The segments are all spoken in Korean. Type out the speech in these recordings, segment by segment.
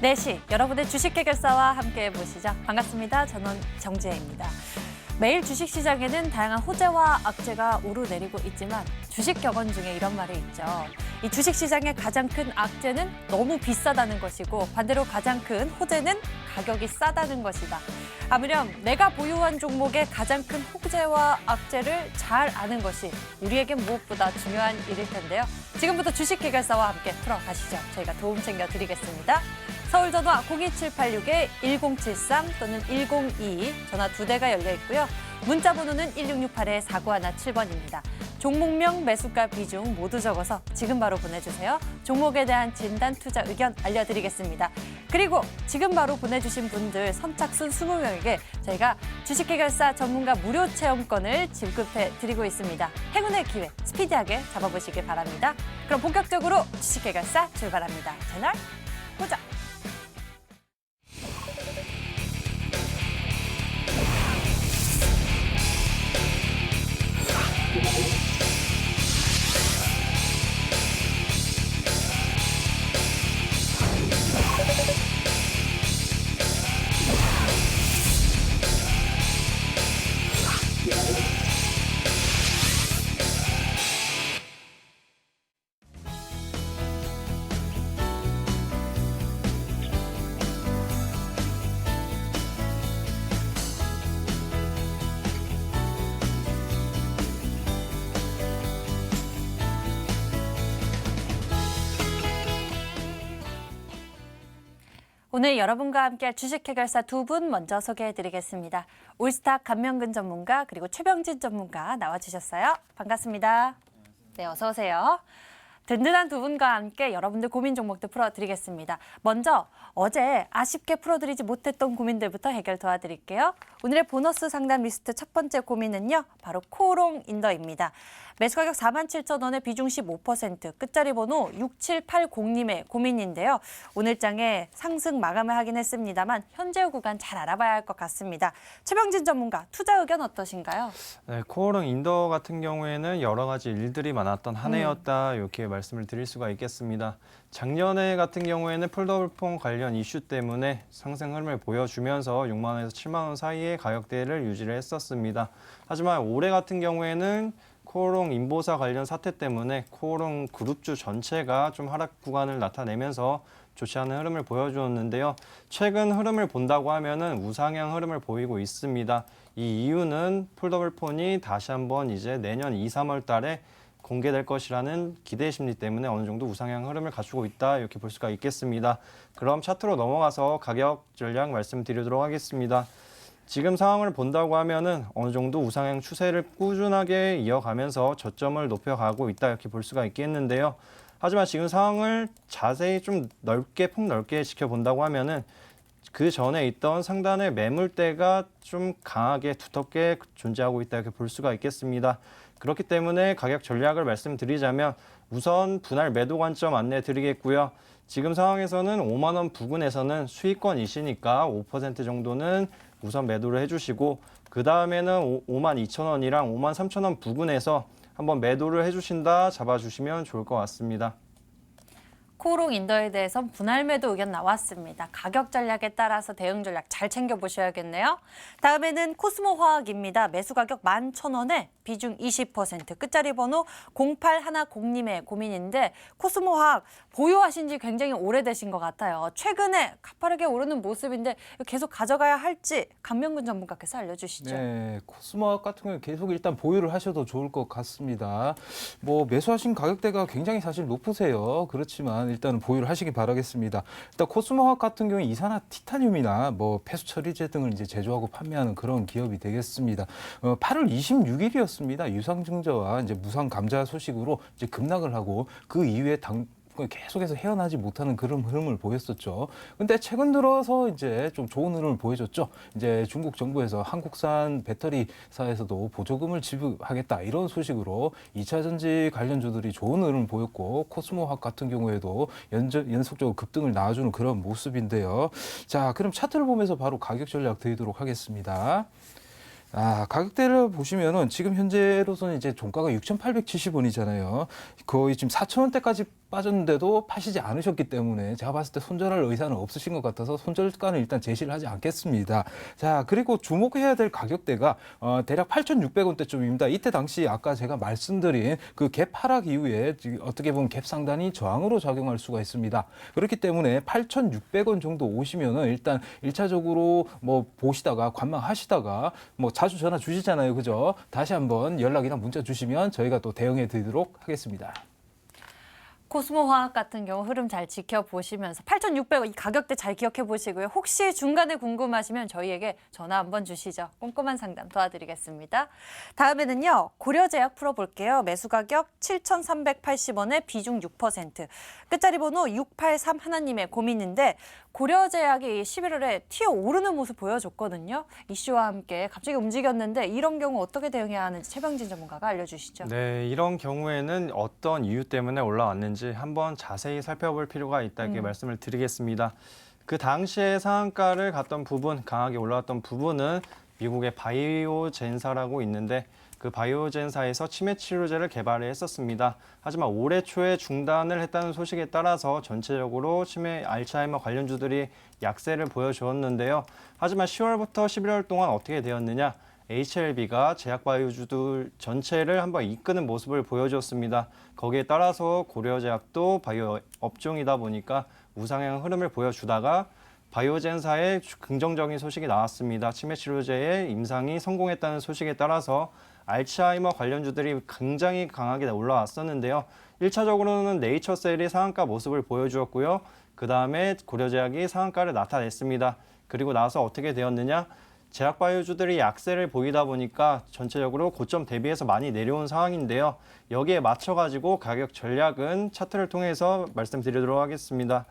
4시 여러분의 주식 해결사와 함께 해보시죠. 반갑습니다. 저는 정지혜입니다. 매일 주식시장에는 다양한 호재와 악재가 오르내리고 있지만 주식 격언 중에 이런 말이 있죠. 이 주식시장의 가장 큰 악재는 너무 비싸다는 것이고 반대로 가장 큰 호재는 가격이 싸다는 것이다. 아무렴 내가 보유한 종목의 가장 큰 호재와 악재를 잘 아는 것이 우리에겐 무엇보다 중요한 일일 텐데요. 지금부터 주식 해결사와 함께 풀어가시죠. 저희가 도움 챙겨드리겠습니다. 서울전화 02786-1073 또는 1022 전화 2대가 열려 있고요. 문자 번호는 1668-4917번입니다. 종목명, 매수가, 비중 모두 적어서 지금 바로 보내주세요. 종목에 대한 진단, 투자 의견 알려드리겠습니다. 그리고 지금 바로 보내주신 분들 선착순 20명에게 저희가 주식해결사 전문가 무료 체험권을 지급해드리고 있습니다. 행운의 기회 스피디하게 잡아보시길 바랍니다. 그럼 본격적으로 주식해결사 출발합니다. 채널 고정! 오늘 여러분과 함께할 주식 해결사 두 분 먼저 소개해드리겠습니다. 올스탁 감명근 전문가 그리고 최병진 전문가 나와주셨어요. 반갑습니다. 네, 어서 오세요. 든든한 두 분과 함께 여러분들 고민 종목들 풀어드리겠습니다. 먼저 어제 아쉽게 풀어드리지 못했던 고민들부터 해결 도와드릴게요. 오늘의 보너스 상담 리스트 첫 번째 고민은요. 바로 코롱인더입니다. 매수 가격 47,000원에 비중 15%, 끝자리 번호 6780님의 고민인데요. 오늘 장에 상승 마감을 하긴 했습니다만 현재 구간 잘 알아봐야 할 것 같습니다. 최병진 전문가, 투자 의견 어떠신가요? 네, 코오롱 인더 같은 경우에는 여러 가지 일들이 많았던 한 해였다 이렇게 말씀을 드릴 수가 있겠습니다. 작년에 같은 경우에는 폴더블폰 관련 이슈 때문에 상승 흐름을 보여주면서 6만 원에서 7만 원 사이의 가격대를 유지를 했었습니다. 하지만 올해 같은 경우에는 코오롱 인보사 관련 사태 때문에 코오롱 그룹주 전체가 좀 하락 구간을 나타내면서 좋지 않은 흐름을 보여주었는데요. 최근 흐름을 본다고 하면은 우상향 흐름을 보이고 있습니다. 이 이유는 폴더블폰이 다시 한번 이제 내년 2, 3월 달에 공개될 것이라는 기대 심리 때문에 어느 정도 우상향 흐름을 갖추고 있다 이렇게 볼 수가 있겠습니다. 그럼 차트로 넘어가서 가격 전략 말씀드리도록 하겠습니다. 지금 상황을 본다고 하면은 어느 정도 우상향 추세를 꾸준하게 이어가면서 저점을 높여가고 있다 이렇게 볼 수가 있겠는데요. 하지만 지금 상황을 자세히 좀 넓게 폭넓게 지켜본다고 하면은 그 전에 있던 상단의 매물대가 좀 강하게 두텁게 존재하고 있다 이렇게 볼 수가 있겠습니다. 그렇기 때문에 가격 전략을 말씀드리자면 우선 분할 매도 관점 안내 드리겠고요. 지금 상황에서는 5만 원 부근에서는 수익권이시니까 5% 정도는 우선 매도를 해주시고 그 다음에는 5만 2천 원이랑 5만 3천 원 부근에서 한번 매도를 해주신다 잡아주시면 좋을 것 같습니다. 코오롱 인더에 대해서 분할 매도 의견 나왔습니다. 가격 전략에 따라서 대응 전략 잘 챙겨보셔야겠네요. 다음에는 코스모 화학입니다. 매수 가격 11,000원에 비중 20%, 끝자리 번호 0810님의 고민인데 코스모 화학 보유하신 지 굉장히 오래되신 것 같아요. 최근에 가파르게 오르는 모습인데 계속 가져가야 할지 감명근 전문가께서 알려주시죠. 네, 코스모 화학 같은 경우는 계속 일단 보유를 하셔도 좋을 것 같습니다. 뭐 매수하신 가격대가 굉장히 사실 높으세요. 그렇지만 일단은 보유를 하시기 바라겠습니다. 일단 코스모 화학 같은 경우에 이산화 티타늄이나 뭐 폐수 처리제 등을 이제 제조하고 판매하는 그런 기업이 되겠습니다. 8월 26일이었습니다. 유상증자와 이제 무상 감자 소식으로 이제 급락을 하고 그 이후에 계속해서 헤어나지 못하는 그런 흐름을 보였었죠. 근데 최근 들어서 이제 좀 좋은 흐름을 보여줬죠. 이제 중국 정부에서 한국산 배터리사에서도 보조금을 지불하겠다 이런 소식으로 2차 전지 관련주들이 좋은 흐름을 보였고 코스모화학 같은 경우에도 연속적으로 급등을 나와주는 그런 모습인데요. 자, 그럼 차트를 보면서 바로 가격 전략 드리도록 하겠습니다. 가격대를 보시면은 지금 현재로서는 이제 종가가 6,870원이잖아요. 거의 지금 4,000원대까지 빠졌는데도 파시지 않으셨기 때문에 제가 봤을 때 손절할 의사는 없으신 것 같아서 손절가는 일단 제시를 하지 않겠습니다. 자, 그리고 주목해야 될 가격대가 대략 8,600원대쯤입니다. 이때 당시 아까 제가 말씀드린 그 갭 하락 이후에 어떻게 보면 갭 상단이 저항으로 작용할 수가 있습니다. 그렇기 때문에 8,600원 정도 오시면은 일단 1차적으로 뭐 보시다가 관망하시다가 뭐 자주 전화 주시잖아요. 그죠? 다시 한번 연락이나 문자 주시면 저희가 또 대응해 드리도록 하겠습니다. 코스모화학 같은 경우 흐름 잘 지켜보시면서 8,600원 이 가격대 잘 기억해 보시고요. 혹시 중간에 궁금하시면 저희에게 전화 한번 주시죠. 꼼꼼한 상담 도와드리겠습니다. 다음에는요. 고려제약 풀어볼게요. 매수 가격 7,380원에 비중 6%. 끝자리 번호 683 하나님의 고민인데 고려제약이 11월에 튀어오르는 모습 보여줬거든요. 이슈와 함께 갑자기 움직였는데 이런 경우 어떻게 대응해야 하는지 최병진 전문가가 알려주시죠. 네, 이런 경우에는 어떤 이유 때문에 올라왔는지 한번 자세히 살펴볼 필요가 있다 이렇게 말씀을 드리겠습니다. 그 당시에 상한가를 갔던 부분, 강하게 올라왔던 부분은 미국의 바이오젠사라고 있는데 그 바이오젠사에서 치매 치료제를 개발을 했었습니다. 하지만 올해 초에 중단을 했다는 소식에 따라서 전체적으로 치매 알츠하이머 관련주들이 약세를 보여주었는데요. 하지만 10월부터 11월 동안 어떻게 되었느냐? HLB가 제약바이오주들 전체를 한번 이끄는 모습을 보여줬습니다. 거기에 따라서 고려제약도 바이오 업종이다 보니까 우상향 흐름을 보여주다가 바이오젠사의 긍정적인 소식이 나왔습니다. 치매 치료제의 임상이 성공했다는 소식에 따라서 알츠하이머 관련주들이 굉장히 강하게 올라왔었는데요. 1차적으로는 네이처셀이 상한가 모습을 보여주었고요. 그 다음에 고려제약이 상한가를 나타냈습니다. 그리고 나서 어떻게 되었느냐? 제약바이오주들이 약세를 보이다 보니까 전체적으로 고점 대비해서 많이 내려온 상황인데요. 여기에 맞춰가지고 가격 전략은 차트를 통해서 말씀드리도록 하겠습니다.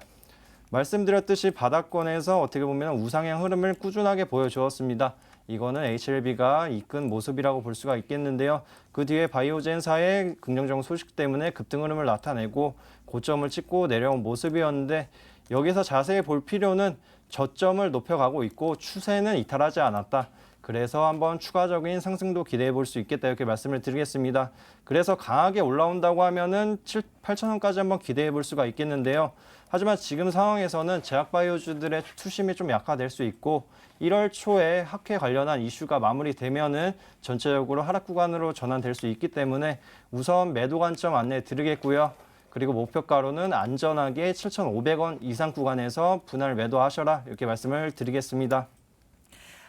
말씀드렸듯이 바닥권에서 어떻게 보면 우상향 흐름을 꾸준하게 보여주었습니다. 이거는 HLB가 이끈 모습이라고 볼 수가 있겠는데요. 그 뒤에 바이오젠사의 긍정적 소식 때문에 급등 흐름을 나타내고 고점을 찍고 내려온 모습이었는데 여기서 자세히 볼 필요는 저점을 높여가고 있고 추세는 이탈하지 않았다. 그래서 한번 추가적인 상승도 기대해 볼 수 있겠다 이렇게 말씀을 드리겠습니다. 그래서 강하게 올라온다고 하면은 8,000원까지 한번 기대해 볼 수가 있겠는데요. 하지만 지금 상황에서는 제약바이오주들의 투심이 좀 약화될 수 있고 1월 초에 학회 관련한 이슈가 마무리되면은 전체적으로 하락 구간으로 전환될 수 있기 때문에 우선 매도 관점 안내해 드리겠고요. 그리고 목표가로는 안전하게 7,500원 이상 구간에서 분할 매도하셔라 이렇게 말씀을 드리겠습니다.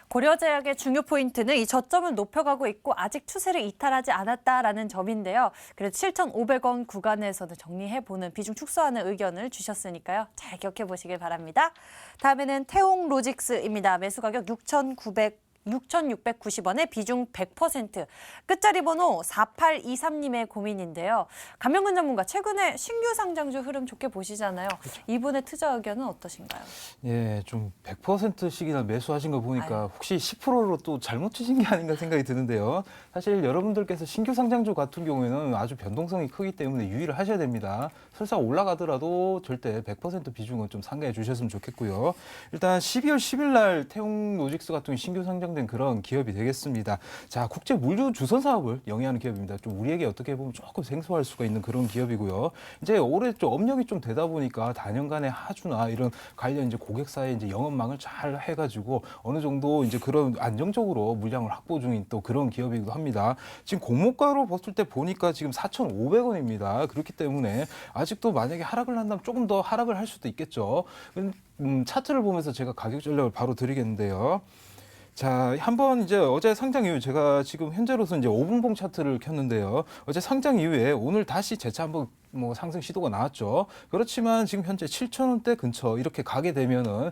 고려제약의 중요 포인트는 이 저점을 높여가고 있고 아직 추세를 이탈하지 않았다라는 점인데요. 그래도 7,500원 구간에서는 정리해보는 비중 축소하는 의견을 주셨으니까요. 잘 기억해 보시길 바랍니다. 다음에는 태홍로직스입니다. 매수 가격 6,690원에 비중 100%. 끝자리 번호 4823님의 고민인데요. 감명근 전문가, 최근에 신규 상장주 흐름 좋게 보시잖아요. 그렇죠. 이분의 투자 의견은 어떠신가요? 예, 좀 100%씩이나 매수하신 거 보니까 혹시 10%로 또 잘못 치신 게 아닌가 생각이 드는데요. 사실 여러분들께서 신규 상장주 같은 경우에는 아주 변동성이 크기 때문에 유의를 하셔야 됩니다. 설사 올라가더라도 절대 100% 비중은 좀 상가해 주셨으면 좋겠고요. 일단 12월 10일 날 태홍로직스 같은 신규 상장 된 그런 기업이 되겠습니다. 자, 국제 물류 주선 사업을 영위하는 기업입니다. 좀 우리에게 어떻게 보면 조금 생소할 수가 있는 그런 기업이고요. 이제 올해 좀 업력이 좀 되다 보니까 단연간의 하주나 이런 관련 이제 고객사의 이제 영업망을 잘 해가지고 어느 정도 이제 그런 안정적으로 물량을 확보 중인 또 그런 기업이기도 합니다. 지금 공모가로 봤을 때 보니까 지금 4,500원입니다. 그렇기 때문에 아직도 만약에 하락을 한다면 조금 더 하락을 할 수도 있겠죠. 차트를 보면서 제가 가격 전략을 바로 드리겠는데요. 자, 한번 이제 어제 상장 이후 제가 지금 현재로서 이제 5분봉 차트를 켰는데요. 어제 상장 이후에 오늘 다시 재차 한번 뭐 상승 시도가 나왔죠. 그렇지만 지금 현재 7,000원대 근처 이렇게 가게 되면은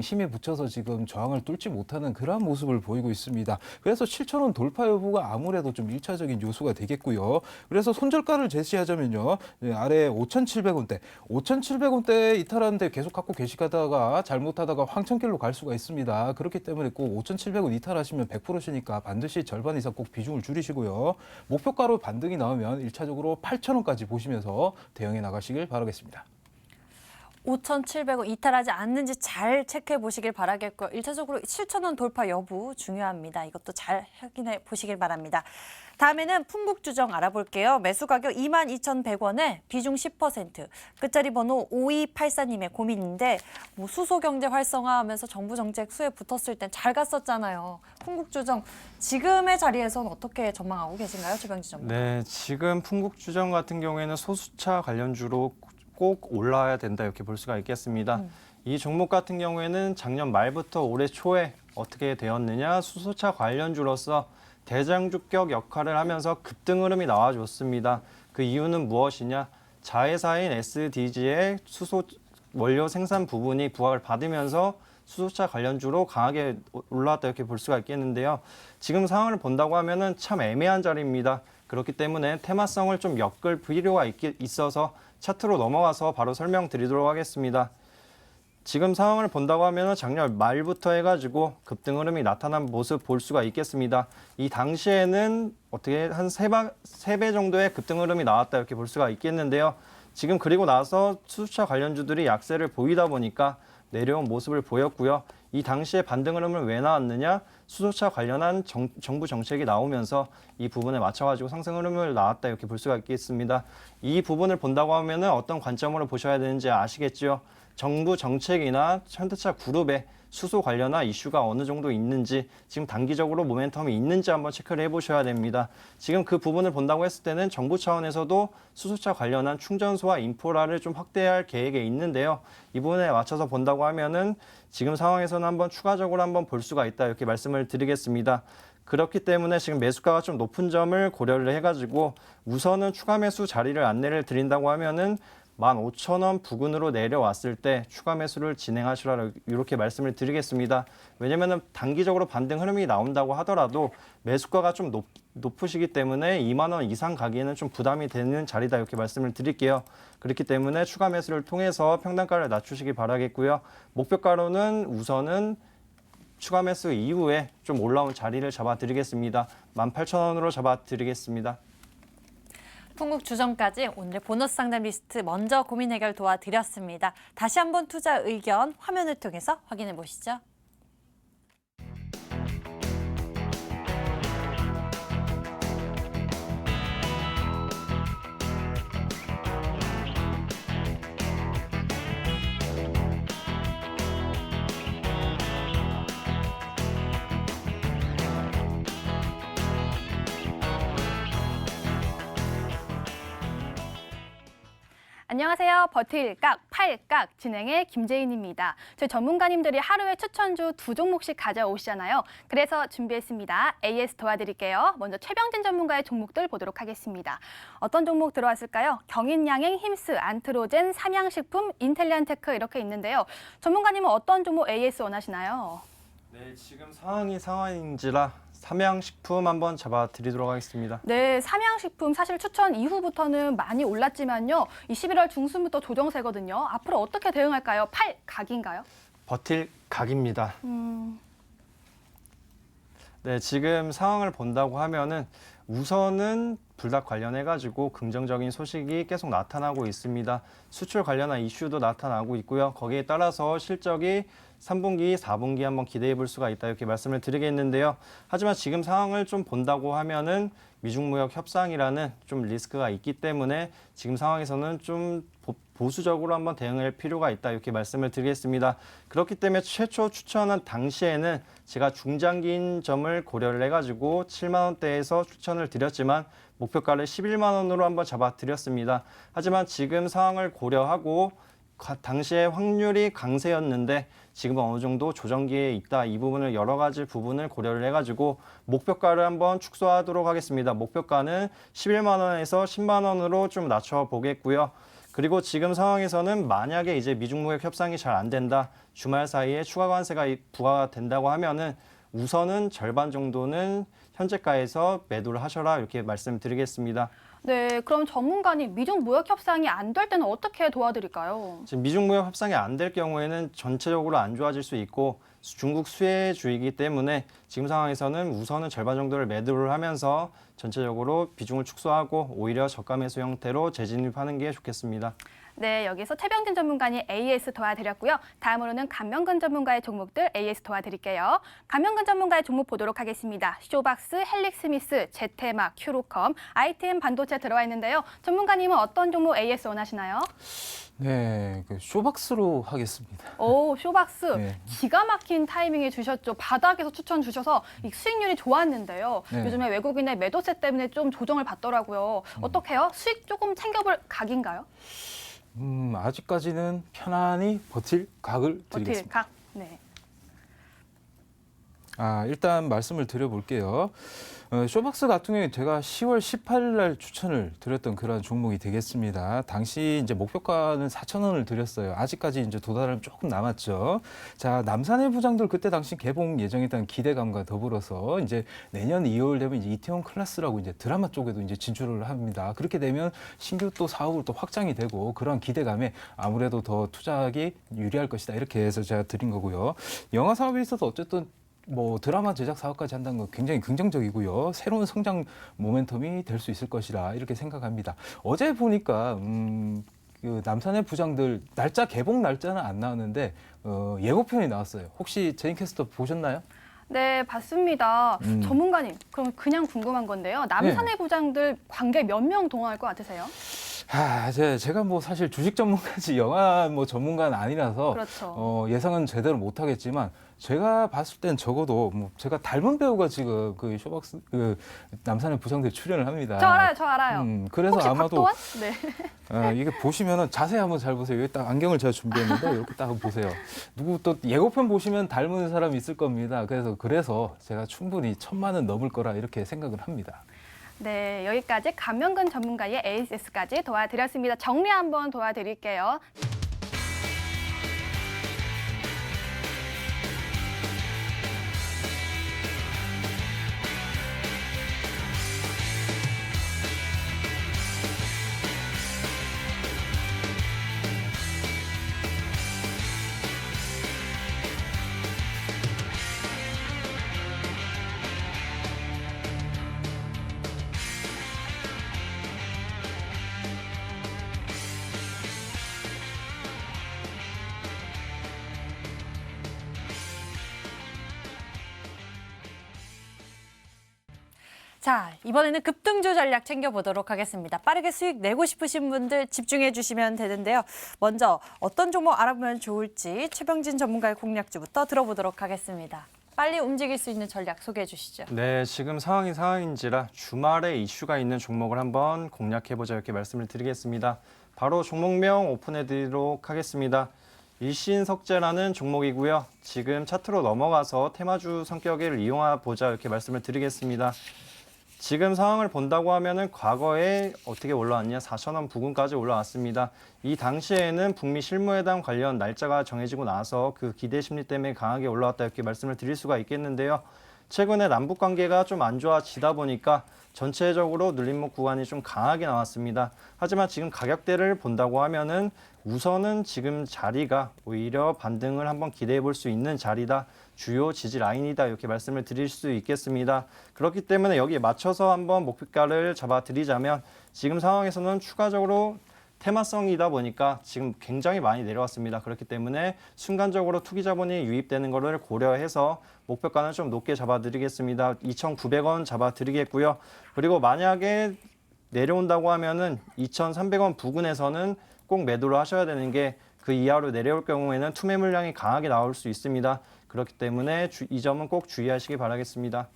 힘에 붙여서 지금 저항을 뚫지 못하는 그러한 모습을 보이고 있습니다. 그래서 7,000원 돌파 여부가 아무래도 좀 1차적인 요소가 되겠고요. 그래서 손절가를 제시하자면요. 아래 5,700원대, 5,700원대 이탈하는데 계속 갖고 계시다가 잘못하다가 황천길로 갈 수가 있습니다. 그렇기 때문에 꼭 5,700원 이탈하시면 100%시니까 반드시 절반 이상 꼭 비중을 줄이시고요. 목표가로 반등이 나오면 1차적으로 8,000원까지 보시면서 대응해 나가시길 바라겠습니다. 5,700원 이탈하지 않는지 잘 체크해 보시길 바라겠고요. 1차적으로 7,000원 돌파 여부 중요합니다. 이것도 잘 확인해 보시길 바랍니다. 다음에는 풍국주정 알아볼게요. 매수 가격 22,100원에 비중 10%. 끝자리 번호 5284님의 고민인데 뭐 수소 경제 활성화하면서 정부 정책 수에 붙었을 땐 잘 갔었잖아요. 풍국주정 지금의 자리에서는 어떻게 전망하고 계신가요, 최병지 전문가? 네, 지금 풍국주정 같은 경우에는 소수차 관련주로 꼭 올라와야 된다 이렇게 볼 수가 있겠습니다. 이 종목 같은 경우에는 작년 말부터 올해 초에 어떻게 되었느냐, 수소차 관련주로서 대장주격 역할을 하면서 급등 흐름이 나와줬습니다. 그 이유는 무엇이냐? 자회사인 SDG의 수소 원료 생산 부분이 부각을 받으면서 수소차 관련주로 강하게 올라왔다 이렇게 볼 수가 있겠는데요. 지금 상황을 본다고 하면은 참 애매한 자리입니다. 그렇기 때문에 테마성을 좀 엮을 필요가 있어서 차트로 넘어가서 바로 설명드리도록 하겠습니다. 지금 상황을 본다고 하면 작년 말부터 해가지고 급등 흐름이 나타난 모습 볼 수가 있겠습니다. 이 당시에는 어떻게 한 3배 정도의 급등 흐름이 나왔다 이렇게 볼 수가 있겠는데요. 지금 그리고 나서 수소차 관련주들이 약세를 보이다 보니까 내려온 모습을 보였고요. 이 당시에 반등 흐름을 왜 나왔느냐? 수소차 관련한 정부 정책이 나오면서 이 부분에 맞춰가지고 상승 흐름을 나왔다 이렇게 볼 수가 있겠습니다. 이 부분을 본다고 하면 어떤 관점으로 보셔야 되는지 아시겠죠? 정부 정책이나 현대차 그룹의 수소 관련한 이슈가 어느 정도 있는지, 지금 단기적으로 모멘텀이 있는지 한번 체크를 해보셔야 됩니다. 지금 그 부분을 본다고 했을 때는 정부 차원에서도 수소차 관련한 충전소와 인프라를 좀 확대할 계획에 있는데요. 이 부분에 맞춰서 본다고 하면은 지금 상황에서는 한번 추가적으로 한번 볼 수가 있다 이렇게 말씀을 드리겠습니다. 그렇기 때문에 지금 매수가가 좀 높은 점을 고려를 해가지고 우선은 추가 매수 자리를 안내를 드린다고 하면은 15,000원 부근으로 내려왔을 때 추가 매수를 진행하시라 이렇게 말씀을 드리겠습니다. 왜냐하면 단기적으로 반등 흐름이 나온다고 하더라도 매수가가 좀 높으시기 때문에 2만 원 이상 가기에는 좀 부담이 되는 자리다 이렇게 말씀을 드릴게요. 그렇기 때문에 추가 매수를 통해서 평단가를 낮추시기 바라겠고요. 목표가로는 우선은 추가 매수 이후에 좀 올라온 자리를 잡아드리겠습니다. 18,000원으로 잡아드리겠습니다. 풍국 주정까지 오늘의 보너스 상담 리스트 먼저 고민 해결 도와드렸습니다. 다시 한번 투자 의견 화면을 통해서 확인해 보시죠. 안녕하세요. 버틸각, 팔각 진행의 김재인입니다. 저희 전문가님들이 하루에 추천주 2종목씩 가져오시잖아요. 그래서 준비했습니다. AS 도와드릴게요. 먼저 최병진 전문가의 종목들 보도록 하겠습니다. 어떤 종목 들어왔을까요? 경인양행, 힘스, 안트로젠, 삼양식품, 인텔리안테크 이렇게 있는데요. 전문가님은 어떤 종목 AS 원하시나요? 네, 지금 상황이 상황인지라 삼양식품 한번 잡아드리도록 하겠습니다. 네, 삼양식품 사실 추천 이후부터는 많이 올랐지만요. 이 11월 중순부터 조정세거든요. 앞으로 어떻게 대응할까요? 팔각인가요? 버틸 각입니다. 네, 지금 상황을 본다고 하면은 우선은 불닭 관련해가지고 긍정적인 소식이 계속 나타나고 있습니다. 수출 관련한 이슈도 나타나고 있고요. 거기에 따라서 실적이 3분기, 4분기 한번 기대해 볼 수가 있다 이렇게 말씀을 드리겠는데요. 하지만 지금 상황을 좀 본다고 하면은 미중무역 협상이라는 좀 리스크가 있기 때문에 지금 상황에서는 좀 보수적으로 한번 대응할 필요가 있다 이렇게 말씀을 드리겠습니다. 그렇기 때문에 최초 추천한 당시에는 제가 중장기인 점을 고려를 해가지고 7만 원대에서 추천을 드렸지만 목표가를 11만 원으로 한번 잡아드렸습니다. 하지만 지금 상황을 고려하고 당시에 확률이 강세였는데 지금은 어느 정도 조정기에 있다. 이 부분을 여러 가지 부분을 고려를 해가지고 목표가를 한번 축소하도록 하겠습니다. 목표가는 11만 원에서 10만 원으로 좀 낮춰보겠고요. 그리고 지금 상황에서는 만약에 이제 미중무역 협상이 잘 안 된다. 주말 사이에 추가 관세가 부과가 된다고 하면은 우선은 절반 정도는 현재가에서 매도를 하셔라 이렇게 말씀드리겠습니다. 네, 그럼 전문가님 미중 무역 협상이 안 될 때는 어떻게 도와드릴까요? 지금 미중무역 협상이 안 될 경우에는 전체적으로 안 좋아질 수 있고 중국 수혜주이기 때문에 지금 상황에서는 우선은 절반 정도를 매도를 하면서 전체적으로 비중을 축소하고 오히려 저가 매수 형태로 재진입하는 게 좋겠습니다. 네, 여기서 최병진 전문가님 AS 도와드렸고요. 다음으로는 감명근 전문가의 종목들 AS 도와드릴게요. 감명근 전문가의 종목 보도록 하겠습니다. 쇼박스, 헬릭스미스, 제테마, 큐로컴, ITM 반도체 들어와 있는데요. 전문가님은 어떤 종목 AS 원하시나요? 네, 그 쇼박스로 하겠습니다. 오, 쇼박스. 네. 기가 막힌 타이밍에 주셨죠. 바닥에서 추천 주셔서 이 수익률이 좋았는데요. 네. 요즘에 외국인의 매도세 때문에 좀 조정을 받더라고요. 어떻게요? 수익 조금 챙겨볼 각인가요? 아직까지는 편안히 버틸 각을 버틸 드리겠습니다. 각. 네. 일단 말씀을 드려볼게요. 쇼박스 같은 경우에 제가 10월 18일 날 추천을 드렸던 그런 종목이 되겠습니다. 당시 이제 목표가는 4,000원을 드렸어요. 아직까지 이제 도달은 조금 남았죠. 자, 남산의 부장들 그때 당시 개봉 예정했던 기대감과 더불어서 이제 내년 2월 되면 이제 이태원 클래스라고 이제 드라마 쪽에도 이제 진출을 합니다. 그렇게 되면 신규 또 사업을 또 확장이 되고 그런 기대감에 아무래도 더 투자하기 유리할 것이다. 이렇게 해서 제가 드린 거고요. 영화 사업에 있어서 어쨌든 뭐 드라마 제작 사업까지 한다는 건 굉장히 긍정적이고요. 새로운 성장 모멘텀이 될 수 있을 것이라 이렇게 생각합니다. 어제 보니까 그 남산의 부장들 날짜 개봉 날짜는 안 나왔는데 예고편이 나왔어요. 혹시 제인 캐스터 보셨나요? 네, 봤습니다. 전문가님, 그럼 그냥 궁금한 건데요. 남산의 부장들 관계 몇 명 동원할 것 같으세요? 제가 뭐 사실 주식 전문가지 영화 뭐 전문가는 아니라서 그렇죠. 예상은 제대로 못 하겠지만 제가 봤을 땐 적어도 뭐 제가 닮은 배우가 지금 그 쇼박스 그 남산의 부장들 출연을 합니다. 저 알아요. 그래서 혹시 아마도 박도원? 네. 이게 보시면은 자세히 한번 잘 보세요. 여기 딱 안경을 제가 준비했는데 이렇게 딱 보세요. 누구 또 예고편 보시면 닮은 사람이 있을 겁니다. 그래서 제가 충분히 1,000만 원 넘을 거라 이렇게 생각을 합니다. 네, 여기까지 감명근 전문가의 AS까지 도와드렸습니다. 정리 한번 도와드릴게요. 자, 이번에는 급등주 전략 챙겨보도록 하겠습니다. 빠르게 수익 내고 싶으신 분들 집중해 주시면 되는데요. 먼저 어떤 종목 알아보면 좋을지 최병진 전문가의 공략주부터 들어보도록 하겠습니다. 빨리 움직일 수 있는 전략 소개해 주시죠. 네, 지금 상황인지라 주말에 이슈가 있는 종목을 한번 공략해보자 이렇게 말씀을 드리겠습니다. 바로 종목명 오픈해드리도록 하겠습니다. 일신석재라는 종목이고요. 지금 차트로 넘어가서 테마주 성격을 이용해보자 이렇게 말씀을 드리겠습니다. 지금 상황을 본다고 하면은 과거에 어떻게 올라왔냐 4,000원 부근까지 올라왔습니다. 이 당시에는 북미 실무회담 관련 날짜가 정해지고 나서 그 기대 심리 때문에 강하게 올라왔다 이렇게 말씀을 드릴 수가 있겠는데요. 최근에 남북 관계가 좀 안 좋아지다 보니까 전체적으로 눌림목 구간이 좀 강하게 나왔습니다. 하지만 지금 가격대를 본다고 하면은 우선은 지금 자리가 오히려 반등을 한번 기대해 볼 수 있는 자리다. 주요 지지 라인이다. 이렇게 말씀을 드릴 수 있겠습니다. 그렇기 때문에 여기에 맞춰서 한번 목표가를 잡아드리자면 지금 상황에서는 추가적으로 테마성이다 보니까 지금 굉장히 많이 내려왔습니다. 그렇기 때문에 순간적으로 투기 자본이 유입되는 것을 고려해서 목표가는 좀 높게 잡아드리겠습니다. 2,900원 잡아드리겠고요. 그리고 만약에 내려온다고 하면은 2,300원 부근에서는 꼭 매도를 하셔야 되는 게 그 이하로 내려올 경우에는 투매 물량이 강하게 나올 수 있습니다. 그렇기 때문에 이 점은 꼭 주의하시기 바라겠습니다.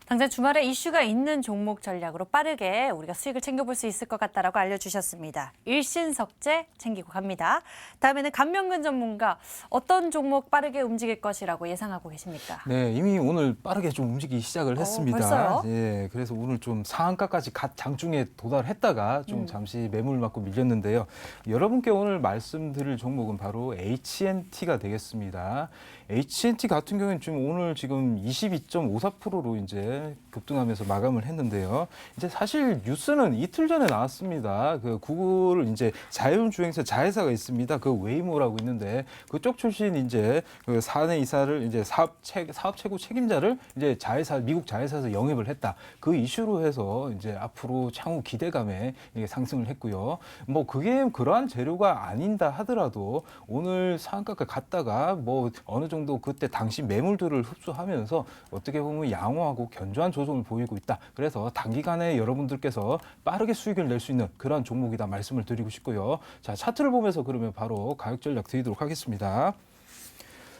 당장 주말에 이슈가 있는 종목 전략으로 빠르게 우리가 수익을 챙겨볼 수 있을 것 같다라고 알려주셨습니다. 일신석재 챙기고 갑니다. 다음에는 감명근 전문가 어떤 종목 빠르게 움직일 것이라고 예상하고 계십니까? 네, 이미 오늘 빠르게 좀 움직이기 시작을 했습니다. 벌써요? 예, 그래서 오늘 좀 상한가까지 갓 장중에 도달했다가 좀 잠시 매물 맞고 밀렸는데요. 여러분께 오늘 말씀드릴 종목은 바로 HNT가 되겠습니다. HNT 같은 경우는 지금 오늘 지금 22.54%로 이제 이제 급등하면서 마감을 했는데요. 이제 사실 뉴스는 이틀 전에 나왔습니다. 그 구글 이제 자율주행차 자회사가 있습니다. 그 웨이모라고 있는데 그쪽 출신 이제 그 사내 이사를 이제 사업 최고 책임자를 이제 미국 자회사에서 영입을 했다. 그 이슈로 해서 이제 앞으로 향후 기대감에 이게 상승을 했고요. 뭐 그게 그러한 재료가 아닌다 하더라도 오늘 상한가까지 갔다가 뭐 어느 정도 그때 당시 매물들을 흡수하면서 어떻게 보면 양호하고 견조한 조정을 보이고 있다. 그래서 단기간에 여러분들께서 빠르게 수익을 낼 수 있는 그런 종목이다 말씀을 드리고 싶고요. 자, 차트를 보면서 그러면 바로 가격 전략 드리도록 하겠습니다.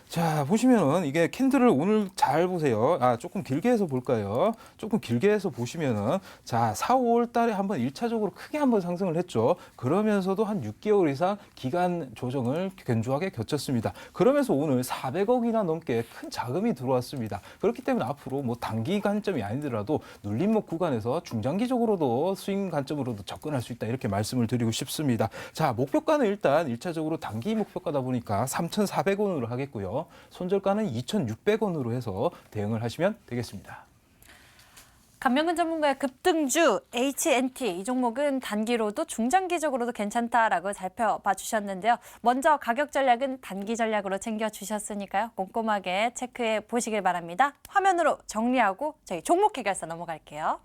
자, 보시면은 이게 캔들을 오늘 잘 보세요. 조금 길게 해서 볼까요? 조금 길게 해서 보시면은 자, 4, 5월 달에 한번 1차적으로 크게 한번 상승을 했죠. 그러면서도 한 6개월 이상 기간 조정을 견조하게 겪었습니다. 그러면서 오늘 400억이나 넘게 큰 자금이 들어왔습니다. 그렇기 때문에 앞으로 뭐 단기 관점이 아니더라도 눌림목 구간에서 중장기적으로도 스윙 관점으로도 접근할 수 있다. 이렇게 말씀을 드리고 싶습니다. 자, 목표가는 일단 1차적으로 단기 목표가다 보니까 3,400원으로 하겠고요. 손절가는 2,600원으로 해서 대응을 하시면 되겠습니다. 감명근 전문가의 급등주 H&T 이 종목은 단기로도 중장기적으로도 괜찮다라고 살펴봐 주셨는데요. 먼저 가격 전략은 단기 전략으로 챙겨주셨으니까요. 꼼꼼하게 체크해 보시길 바랍니다. 화면으로 정리하고 저희 종목 해결사 넘어갈게요.